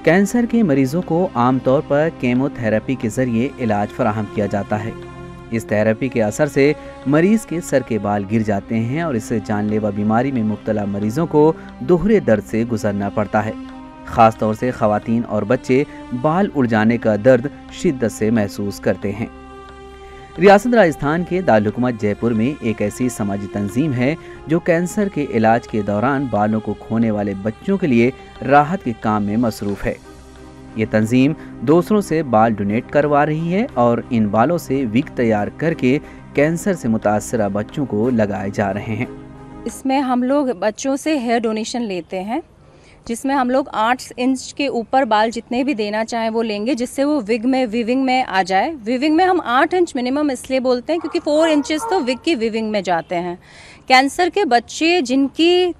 Cancer के मरीजों को आमतौर पर केमोथेरेपी के जरिए इलाज फराहम किया जाता है। इस थेरेपी के असर से मरीज के सर के बाल गिर जाते हैं और इससे जानलेवा बीमारी में मुब्तला मरीजों को दोहरे दर्द से गुजरना पड़ता है। खास तौर से खवातीन और बच्चे बाल उड़ जाने का दर्द शिद्दत से महसूस करते हैं। रियासत राजस्थान के दारुल जयपुर में एक ऐसी समाजी तंजीम है जो कैंसर के इलाज के दौरान बालों को खोने वाले बच्चों के लिए राहत के काम में मसरूफ है। ये तंजीम दूसरों से बाल डोनेट करवा रही है और इन बालों से विग तैयार करके कैंसर से मुतासरा बच्चों को लगाए जा रहे हैं। इसमें हम लोग बच्चों से हेयर डोनेशन लेते हैं, जिसमें हम लोग 8 इंच के ऊपर बाल जितने भी देना चाहें वो लेंगे, जिससे वो विविंग में आ जाए। विविंग में हम 8 इंच मिनिमम इसलिए बोलते हैं क्योंकि 4 इंचेस तो विग की विविंग में जाते हैं। कैंसर के बच्चे जिनकी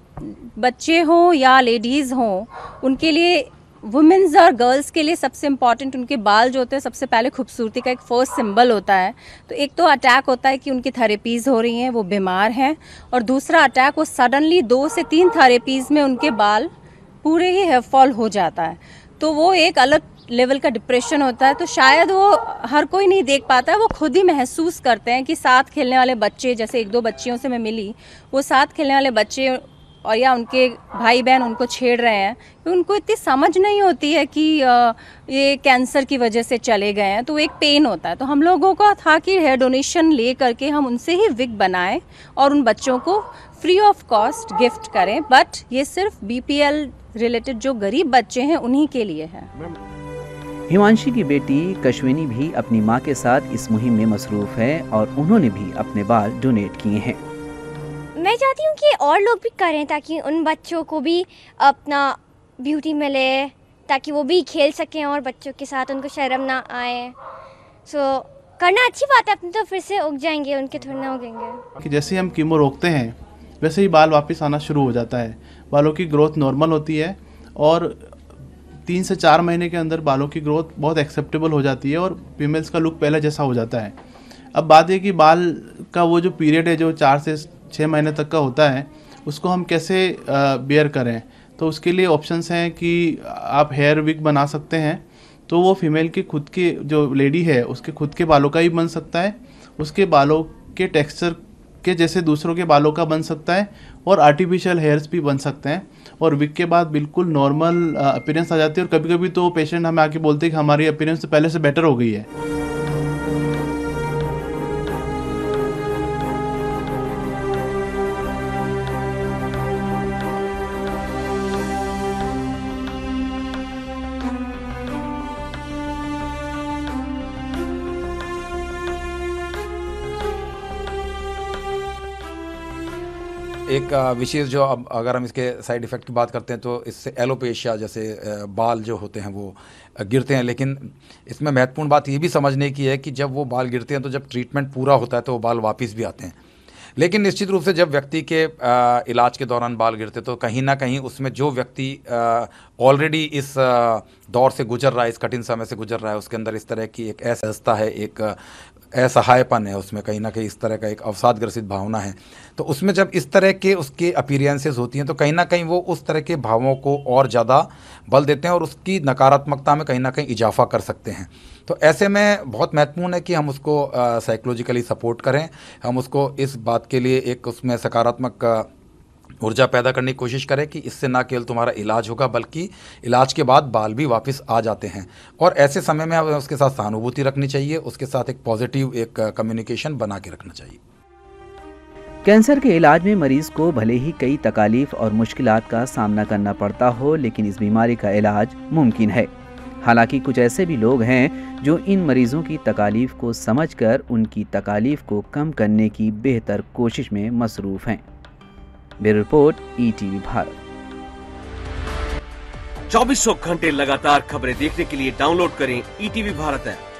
बच्चे हों या लेडीज़ हों, उनके लिए वुमेन्स और गर्ल्स के लिए सबसे इम्पॉर्टेंट उनके बाल जो होते हैं सबसे पहले खूबसूरती का एक फर्स्ट सिंबल होता है। तो एक तो अटैक होता है कि उनकी थेरेपीज़ हो रही हैं, वो बीमार हैं, और दूसरा अटैक वो सडनली 2 से 3 थेरेपीज़ में उनके बाल पूरे ही हेयर फॉल हो जाता है। तो वो एक अलग लेवल का डिप्रेशन होता है। तो शायद वो हर कोई नहीं देख पाता है, वो खुद ही महसूस करते हैं कि साथ खेलने वाले बच्चे, जैसे 1-2 बच्चियों से मैं मिली, वो साथ खेलने वाले बच्चे और या उनके भाई बहन उनको छेड़ रहे हैं, उनको इतनी समझ नहीं होती है कि ये कैंसर की वजह से चले गए हैं। तो एक पेन होता है। तो हम लोगों का था कि हेयर डोनेशन ले करके हम उनसे ही विग बनाएं और उन बच्चों को फ्री ऑफ कॉस्ट गिफ्ट करें। बट ये सिर्फ BPL रिलेटेड जो गरीब बच्चे हैं उन्हीं के लिए है। हिमांशी की बेटी कश्विनी भी अपनी मां के साथ इस मुहिम में मसरूफ है और उन्होंने भी अपने बाल डोनेट किए हैं। मैं चाहती हूँ कि और लोग भी करें ताकि उन बच्चों को भी अपना ब्यूटी मिले, ताकि वो भी खेल सकें और बच्चों के साथ उनको शर्म ना आए। करना अच्छी बात है, अपने तो फिर से उग जाएंगे, उनके थोड़े ना उगेंगे। कि जैसे हम कीमो रोकते हैं वैसे ही बाल वापस आना शुरू हो जाता है। बालों की ग्रोथ नॉर्मल होती है और 3 से 4 महीने के अंदर बालों की ग्रोथ बहुत एक्सेप्टेबल हो जाती है और फीमेल्स का लुक पहले जैसा हो जाता है। अब बात ये कि बाल का वो जो पीरियड है जो 4 से 6 महीने तक का होता है, उसको हम कैसे बेयर करें। तो उसके लिए ऑप्शंस हैं कि आप हेयर विग बना सकते हैं। तो वो फीमेल की खुद की जो लेडी है उसके खुद के बालों का ही बन सकता है, उसके बालों के टेक्सचर के जैसे दूसरों के बालों का बन सकता है, और आर्टिफिशियल हेयर्स भी बन सकते हैं। और विग के बाद बिल्कुल नॉर्मल अपीयरेंस आ जाती है। और कभी कभी तो पेशेंट हमें आके बोलते हैं कि हमारी अपीयरेंस तो पहले से बेटर हो गई है। एक विशेष जो अब अगर हम इसके साइड इफ़ेक्ट की बात करते हैं तो इससे एलोपेशिया जैसे बाल जो होते हैं वो गिरते हैं। लेकिन इसमें महत्वपूर्ण बात ये भी समझने की है कि जब वो बाल गिरते हैं तो जब ट्रीटमेंट पूरा होता है तो वो बाल वापस भी आते हैं। लेकिन निश्चित रूप से जब व्यक्ति के इलाज के दौरान बाल गिरते तो कहीं ना कहीं उसमें जो व्यक्ति ऑलरेडी इस दौर से गुजर रहा है, इस कठिन समय से गुजर रहा है, उसके अंदर इस तरह की एक असहजता है, एक असहायपन है, उसमें कहीं ना कहीं इस तरह का एक अवसादग्रसित भावना है। तो उसमें जब इस तरह के उसके अपीयरेंसेस होती हैं तो कहीं ना कहीं वो उस तरह के भावों को और ज़्यादा बल देते हैं और उसकी नकारात्मकता में कहीं ना कहीं इजाफा कर सकते हैं। तो ऐसे में बहुत महत्वपूर्ण है कि हम उसको साइकोलॉजिकली सपोर्ट करें, हम उसको इस बात के लिए एक उसमें सकारात्मक ऊर्जा पैदा करने की कोशिश करें कि इससे ना केवल तुम्हारा इलाज होगा बल्कि इलाज के बाद बाल भी वापस आ जाते हैं। और ऐसे समय में हमें उसके साथ सहानुभूति रखनी चाहिए, उसके साथ एक पॉजिटिव एक कम्युनिकेशन बना के रखना चाहिए। कैंसर के इलाज में मरीज को भले ही कई तकालीफ और मुश्किलात का सामना करना पड़ता हो, लेकिन इस बीमारी का इलाज मुमकिन है। हालांकि कुछ ऐसे भी लोग हैं जो इन मरीजों की तकालीफ को समझकर उनकी तकालीफ को कम करने की बेहतर कोशिश में मसरूफ हैं। Bureau report, ETV Bharat. 2400 घंटे लगातार खबरें देखने के लिए डाउनलोड करें ETV भारत ऐप।